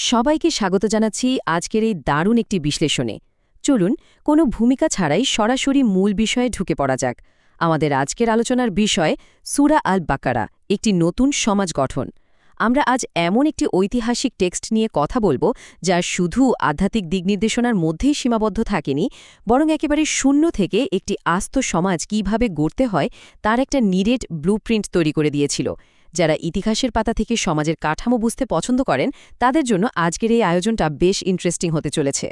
সবাইকে স্বাগত জানাচ্ছি আজকের এই দারুণ একটি বিশ্লেষণে। চলুন কোনো ভূমিকা ছাড়াই সরাসরি মূল বিষয়ে ঢুকে পড়া যাক। আমাদের আজকের আলোচনার বিষয় সূরা আল বাকারা, একটি নতুন সমাজ গঠন। আমরা আজ এমন একটি ঐতিহাসিক টেক্সট নিয়ে কথা বলবো যা শুধু আধ্যাত্মিক দিকনির্দেশনার মধ্যেই সীমাবদ্ধ থাকেনি, বরং একেবারে শূন্য থেকে একটি আস্ত সমাজ কিভাবে গড়তে হয় তার একটা নিরেট ব্লুপ্রিন্ট তৈরি করে দিয়েছিল। যারা ইতিহাসের পাতা থেকে সমাজের কাঠামো বুঝতে পছন্দ করেন তাদের জন্য আজকের এই আয়োজনটা বেশ ইন্টারেস্টিং হতে চলেছে।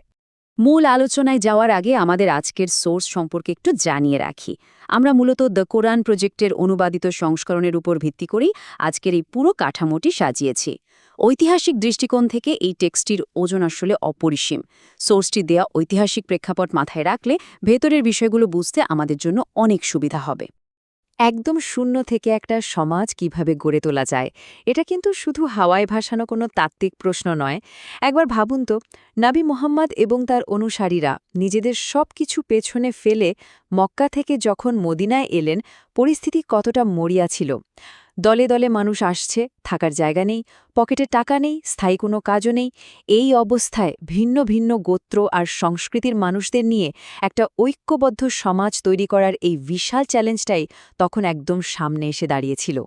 মূল আলোচনায় যাওয়ার আগে আমাদের আজকের সোর্স সম্পর্কে একটু জানিয়ে রাখি। আমরা মূলত দ্য কোরআন প্রজেক্টের অনুবাদিত সংস্করণের উপর ভিত্তি করেই আজকের এই পুরো কাঠামোটি সাজিয়েছি। ঐতিহাসিক দৃষ্টিকোণ থেকে এই টেক্সটটির ওজন আসলে অপরিসীম। সোর্সটি দেয়া ঐতিহাসিক প্রেক্ষাপট মাথায় রাখলে ভেতরের বিষয়গুলো বুঝতে আমাদের জন্য অনেক সুবিধা হবে। একদম শূন্য থেকে একটা সমাজ কিভাবে গড়ে তোলা যায়, এটা কিন্তু শুধু হাওয়ায় ভাসানো কোনো তাত্ত্বিক প্রশ্ন নয়। একবার ভাবুন তো, নবী মুহাম্মদ এবং তার অনুসারীরা নিজেদের সব কিছু পেছনে ফেলে মক্কা থেকে যখন মদিনায় এলেন, পরিস্থিতি কতটা মরিয়া ছিল। দলে দলে মানুষ আসছে, থাকার জায়গা নেই, পকেটে টাকা নেই, স্থায়ী কোনো কাজও নেই। এই অবস্থায় ভিন্ন ভিন্ন গোত্র আর সংস্কৃতির মানুষদের নিয়ে একটা ঐক্যবদ্ধ সমাজ তৈরি করার এই বিশাল চ্যালেঞ্জটাই তখন একদম সামনে এসে দাঁড়িয়েছিল।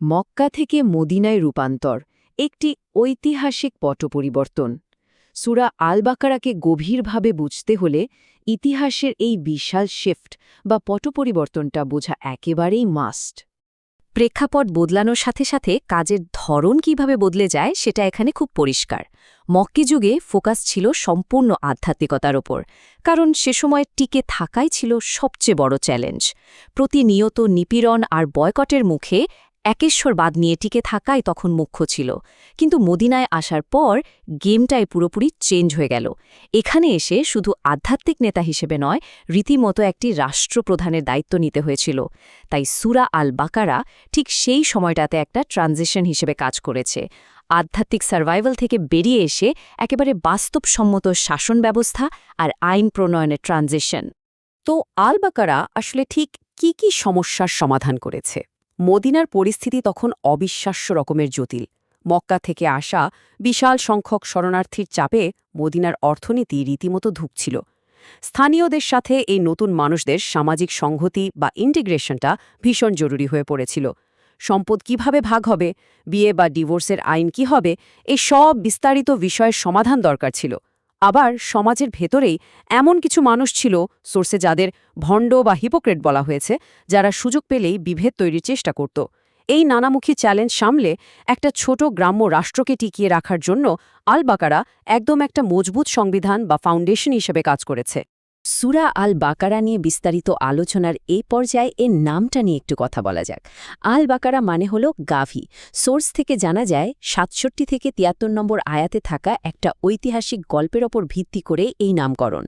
মক্কা থেকে মদিনায় রূপান্তর, একটি ঐতিহাসিক পট পরিবর্তন। সূরা আল বাকারাকে গভীরভাবে বুঝতে হলে ইতিহাসের এই বিশাল শিফট বা পট পরিবর্তনটা বোঝা একেবারেই মাস্ট। প্রেক্ষাপট বদলানোর সাথে সাথে কাজের ধরন কিভাবে বদলে যায় সেটা এখানে খুব পরিষ্কার। মক্কি যুগে ফোকাস ছিল সম্পূর্ণ আধ্যাত্মিকতার ওপর, কারণ সে সময় টিকে থাকাই ছিল সবচেয়ে বড় চ্যালেঞ্জ। প্রতিনিয়ত নিপীড়ন আর বয়কটের মুখে একেশ্বরবাদ নিয়ে টিকে থাকাই তখন মুখ্য ছিল। কিন্তু মদিনায় আসার পর গেমটাই পুরোপুরি চেঞ্জ হয়ে গেল। এখানে এসে শুধু আধ্যাত্মিক নেতা হিসেবে নয়, রীতিমতো একটি রাষ্ট্রপ্রধানের দায়িত্ব নিতে হয়েছিল। তাই সূরা আল বাকারা ঠিক সেই সময়টাতে একটা ট্রানজিশন হিসেবে কাজ করেছে। আধ্যাত্মিক সার্ভাইভাল থেকে বেরিয়ে এসে একেবারে বাস্তবসম্মত শাসন ব্যবস্থা আর আইন প্রণয়নের ট্রানজিশন। তো আল বাকারা আসলে ঠিক কি সমস্যার সমাধান করেছে? মদিনার পরিস্থিতি তখন অবিশ্বাস্য রকমের জটিল। মক্কা থেকে আসা বিশাল সংখ্যক শরণার্থীর চাপে মদিনার অর্থনীতি রীতিমতো ধুঁকছিল। স্থানীয়দের সাথে এই নতুন মানুষদের সামাজিক সংহতি বা ইন্টিগ্রেশনটা ভীষণ জরুরি হয়ে পড়েছিল। সম্পদ কিভাবে ভাগ হবে, বিয়ে বা ডিভোর্সের আইন কি হবে, এই সব বিস্তারিত বিষয়ের সমাধান দরকার ছিল। আবার সমাজের ভেতরেই এমন কিছু মানুষ ছিল, সোর্সে যাদের ভণ্ড বা হিপোক্রেট বলা হয়েছে, যারা সুযোগ পেলেই বিভেদ তৈরির চেষ্টা করত। এই নানামুখী চ্যালেঞ্জ সামলে একটা ছোট গ্রাম্য রাষ্ট্রকে টিকিয়ে রাখার জন্য আল বাকারা একদম একটা মজবুত সংবিধান বা ফাউন্ডেশন হিসেবে কাজ করেছে। সূরা আল বাকারা নিয়ে বিস্তারিত আলোচনার এই পর্যায়ে এর নামটা নিয়ে একটু কথা বলা যাক। আল বাকারা মানে হল গাভী। সোর্স থেকে জানা যায় ৬৭ থেকে ৭৩ নম্বর আয়াতে থাকা একটা ঐতিহাসিক গল্পের ওপর ভিত্তি করে এই নামকরণ।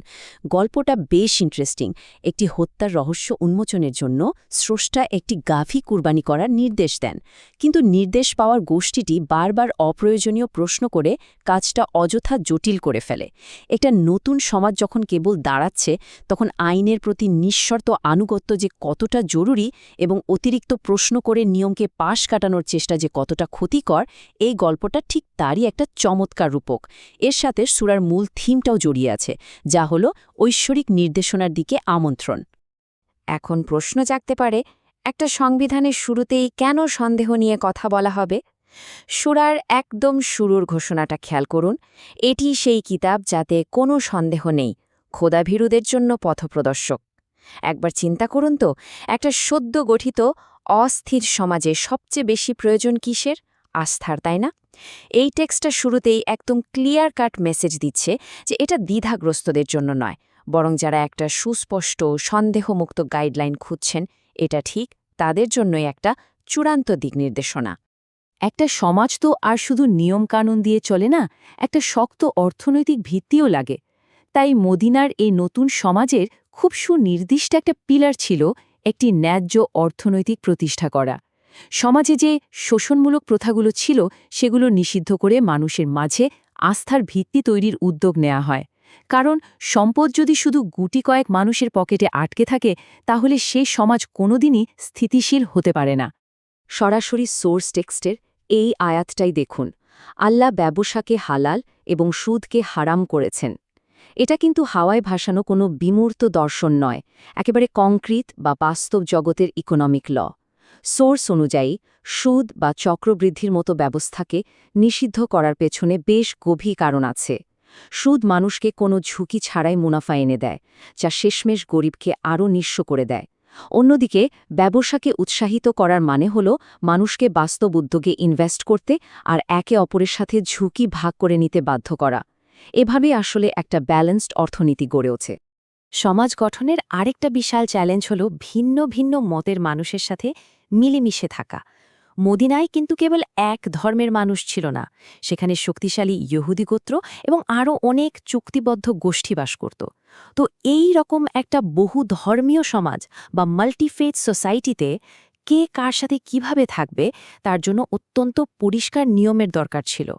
গল্পটা বেশ ইন্টারেস্টিং। একটি হত্যার রহস্য উন্মোচনের জন্য স্রষ্টা একটি গাভী কুরবানি করার নির্দেশ দেন, কিন্তু নির্দেশ পাওয়ার গোষ্ঠীটি বারবার অপ্রয়োজনীয় প্রশ্ন করে কাজটা অযথা জটিল করে ফেলে। একটা নতুন সমাজ যখন কেবল দাঁড়াচ্ছে, তখন আইনের প্রতি নিঃশর্ত আনুগত্য যে কতটা জরুরি এবং অতিরিক্ত প্রশ্ন করে নিয়মকে পাশ কাটানোর চেষ্টা যে কতটা ক্ষতিকর, এই গল্পটা ঠিক তারই একটা চমৎকার রূপক। এর সাথে সূরার মূল থিমটাও জড়িয়ে আছে, যা হল ঐশ্বরিক নির্দেশনার দিকে আমন্ত্রণ। এখন প্রশ্ন জাগতে পারে, একটা সংবিধানের শুরুতেই কেন সন্দেহ নিয়ে কথা বলা হবে? সূরার একদম শুরুর ঘোষণাটা খেয়াল করুন। এটি সেই কিতাব যাতে কোনো সন্দেহ নেই, খোদাভীরুদের জন্য পথপ্রদর্শক। একবার চিন্তা করুন তো, একটা সদ্য গঠিত অস্থির সমাজে সবচেয়ে বেশি প্রয়োজন কিসের? আস্থার, তাই না? এই টেক্সটটা শুরুতেই একদম ক্লিয়ার কাট মেসেজ দিচ্ছে যে এটা দ্বিধাগ্রস্তদের জন্য নয়, বরং যারা একটা সুস্পষ্ট সন্দেহমুক্ত গাইডলাইন খুঁজছেন, এটা ঠিক তাদের জন্যই একটা চূড়ান্ত দিক নির্দেশনা। একটা সমাজ তো আর শুধু নিয়মকানুন দিয়ে চলে না, একটা শক্ত অর্থনৈতিক ভিত্তিও লাগে। তাই মদিনার এই নতুন সমাজের খুব সুনির্দিষ্ট একটা পিলার ছিল একটি ন্যায্য অর্থনৈতিক প্রতিষ্ঠা করা। সমাজে যে শোষণমূলক প্রথাগুলো ছিল সেগুলো নিষিদ্ধ করে মানুষের মাঝে আস্থার ভিত্তি তৈরির উদ্যোগ নেওয়া হয়। কারণ সম্পদ যদি শুধু গুটি কয়েক মানুষের পকেটে আটকে থাকে, তাহলে সে সমাজ কোনোদিনই স্থিতিশীল হতে পারে না। সরাসরি সোর্স টেক্সটের এই আয়াতটাই দেখুন। আল্লাহ ব্যবসাকে হালাল এবং সুদকে হারাম করেছেন। এটা কিন্তু হাওয়ায় ভাসানো কোনো বিমূর্ত দর্শন নয়, একেবারে কংক্রিট বা বাস্তব জগতের ইকোনমিক ল। সোর্স অনুযায়ী সুদ বা চক্রবৃদ্ধির মতো ব্যবস্থাকে নিষিদ্ধ করার পেছনে বেশ গভীর কারণ আছে। সুদ মানুষকে কোনো ঝুঁকি ছাড়াই মুনাফা এনে দেয়, যা শেষমেশ গরিবকে আরও নিঃস্ব করে দেয়। অন্যদিকে ব্যবসাকে উৎসাহিত করার মানে হল মানুষকে বাস্তব উদ্যোগে ইনভেস্ট করতে আর একে অপরের সাথে ঝুঁকি ভাগ করে নিতে বাধ্য করা। এভাবেই আসলে একটা ব্যালেন্সড অর্থনীতি গড়ে ওঠে। সমাজ গঠনের আরেকটা বিশাল চ্যালেঞ্জ হল ভিন্ন ভিন্ন মতের মানুষের সাথে মিলেমিশে থাকা। মদিনায় কিন্তু কেবল এক ধর্মের মানুষ ছিল না, সেখানে শক্তিশালী ইহুদি গোত্র এবং আরও অনেক চুক্তিবদ্ধ গোষ্ঠী বাস করত। তো এই রকম একটা বহু ধর্মীয় সমাজ বা মাল্টিফেথ সোসাইটিতে কে কার সাথে কিভাবে থাকবে তার জন্য অত্যন্ত পরিষ্কার নিয়মের দরকার ছিল।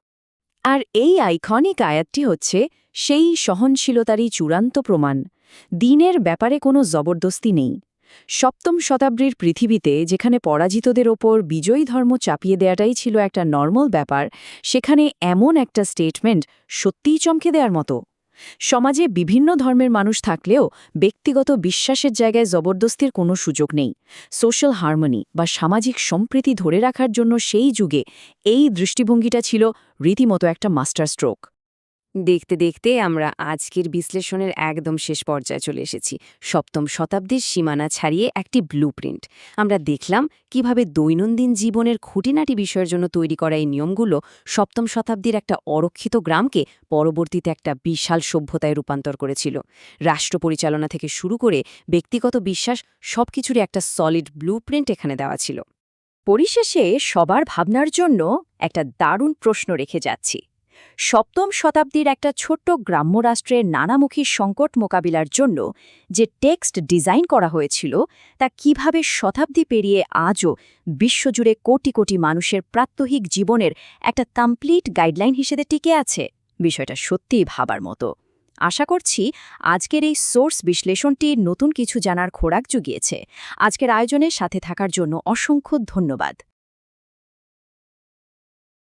আর এই আইকনিক আয়াতটি হচ্ছে সেই সহনশীলতারই চূড়ান্ত প্রমাণ। দিনের ব্যাপারে কোনো জবরদস্তি নেই। সপ্তম শতাব্দীর পৃথিবীতে যেখানে পরাজিতদের ওপর বিজয়ী ধর্ম চাপিয়ে দেয়াটাই ছিল একটা নর্মাল ব্যাপার, সেখানে এমন একটা স্টেটমেন্ট সত্যিই চমকে দেওয়ার মতো। সমাজে বিভিন্ন ধর্মের মানুষ থাকলেও ব্যক্তিগত বিশ্বাসের জায়গায় জবরদস্তির কোনো সুযোগ নেই। সোশ্যাল হারমোনি বা সামাজিক সম্প্রীতি ধরে রাখার জন্য সেই যুগে এই দৃষ্টিভঙ্গিটা ছিল রীতিমতো একটা মাস্টার স্ট্রোক। দেখতে দেখতে আমরা আজকের বিশ্লেষণের একদম শেষ পর্যায়ে চলে এসেছি। সপ্তম শতাব্দীর সীমানা ছাড়িয়ে একটি ব্লুপ্রিন্ট আমরা দেখলাম কিভাবে দৈনন্দিন জীবনের খুঁটিনাটি বিষয়ের জন্য তৈরি করা এই নিয়মগুলো সপ্তম শতাব্দীর একটা অরক্ষিত গ্রামকে পরবর্তীতে একটা বিশাল সভ্যতায় রূপান্তর করেছিল। রাষ্ট্র পরিচালনা থেকে শুরু করে ব্যক্তিগত বিশ্বাস সবকিছুরই একটা সলিড ব্লুপ্রিন্ট এখানে দেওয়া ছিল। পরিশেষে সবার ভাবনার জন্য একটা দারুণ প্রশ্ন রেখে যাচ্ছি। সপ্তম শতাব্দীর একটা ছোট্ট গ্রাম্য রাষ্ট্রের নানামুখী সংকট মোকাবিলার জন্য যে টেক্সট ডিজাইন করা হয়েছিল তা কিভাবে শতাব্দী পেরিয়ে আজও বিশ্বজুড়ে কোটি কোটি মানুষের প্রাত্যহিক জীবনের একটা কমপ্লিট গাইডলাইন হিসেবে টিকে আছে, বিষয়টা সত্যিই ভাবার মতো। আশা করছি আজকের এই সোর্স বিশ্লেষণটি নতুন কিছু জানার খোরাক জুগিয়েছে। আজকের আয়োজনের সাথে থাকার জন্য অসংখ্য ধন্যবাদ।